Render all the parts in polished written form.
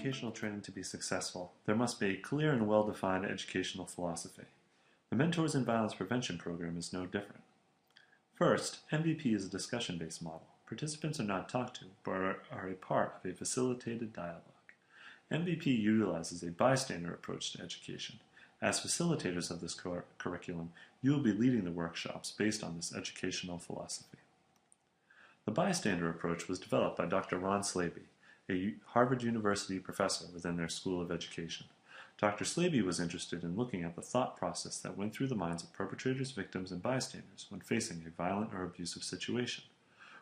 educational training to be successful, there must be a clear and well-defined educational philosophy. The Mentors in Violence Prevention program is no different. First, MVP is a discussion-based model. Participants are not talked to, but are a part of a facilitated dialogue. MVP utilizes a bystander approach to education. As facilitators of this curriculum, you will be leading the workshops based on this educational philosophy. The bystander approach was developed by Dr. Ron Slaby, a Harvard University professor within their School of Education. Dr. Slaby was interested in looking at the thought process that went through the minds of perpetrators, victims, and bystanders when facing a violent or abusive situation.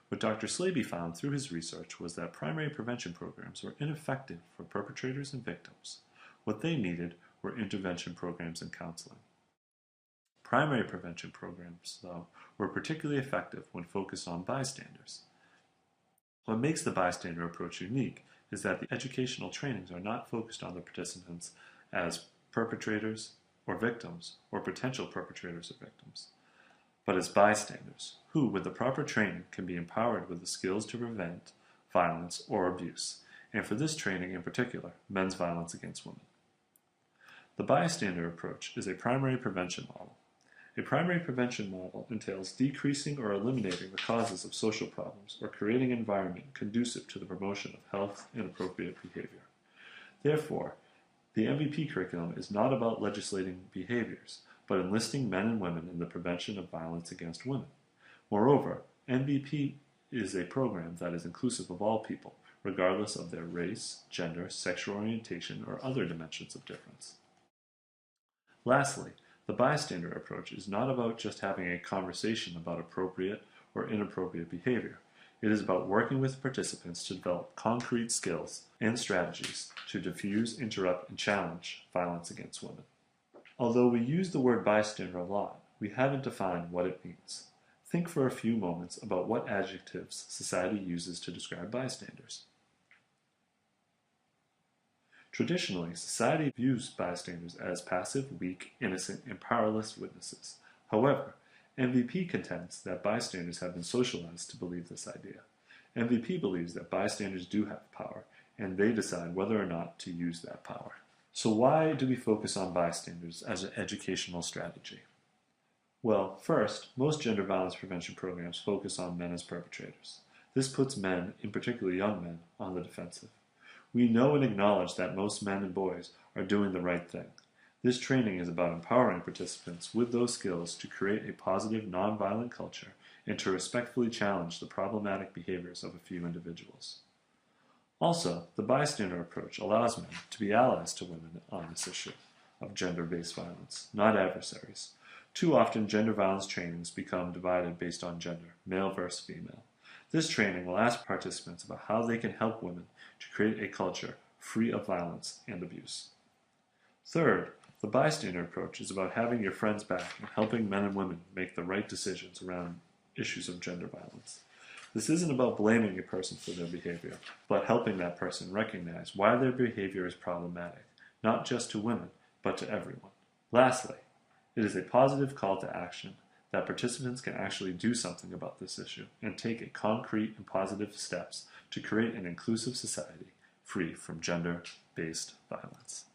What Dr. Slaby found through his research was that primary prevention programs were ineffective for perpetrators and victims. What they needed were intervention programs and counseling. Primary prevention programs, though, were particularly effective when focused on bystanders. What makes the bystander approach unique is that the educational trainings are not focused on the participants as perpetrators or victims or potential perpetrators or victims, but as bystanders who, with the proper training, can be empowered with the skills to prevent violence or abuse, and for this training in particular, men's violence against women. The bystander approach is a primary prevention model. A primary prevention model entails decreasing or eliminating the causes of social problems or creating an environment conducive to the promotion of health and appropriate behavior. Therefore, the MVP curriculum is not about legislating behaviors, but enlisting men and women in the prevention of violence against women. Moreover, MVP is a program that is inclusive of all people, regardless of their race, gender, sexual orientation, or other dimensions of difference. Lastly, the bystander approach is not about just having a conversation about appropriate or inappropriate behavior. It is about working with participants to develop concrete skills and strategies to diffuse, interrupt, and challenge violence against women. Although we use the word bystander a lot, we haven't defined what it means. Think for a few moments about what adjectives society uses to describe bystanders. Traditionally, society views bystanders as passive, weak, innocent, and powerless witnesses. However, MVP contends that bystanders have been socialized to believe this idea. MVP believes that bystanders do have power, and they decide whether or not to use that power. So why do we focus on bystanders as an educational strategy? Well, first, most gender violence prevention programs focus on men as perpetrators. This puts men, in particular young men, on the defensive. We know and acknowledge that most men and boys are doing the right thing. This training is about empowering participants with those skills to create a positive, nonviolent culture and to respectfully challenge the problematic behaviors of a few individuals. Also, the bystander approach allows men to be allies to women on this issue of gender-based violence, not adversaries. Too often, gender violence trainings become divided based on gender, male versus female. This training will ask participants about how they can help women to create a culture free of violence and abuse. Third, the bystander approach is about having your friends back and helping men and women make the right decisions around issues of gender violence. This isn't about blaming a person for their behavior, but helping that person recognize why their behavior is problematic, not just to women, but to everyone. Lastly, it is a positive call to action that participants can actually do something about this issue and take a concrete and positive steps to create an inclusive society free from gender-based violence.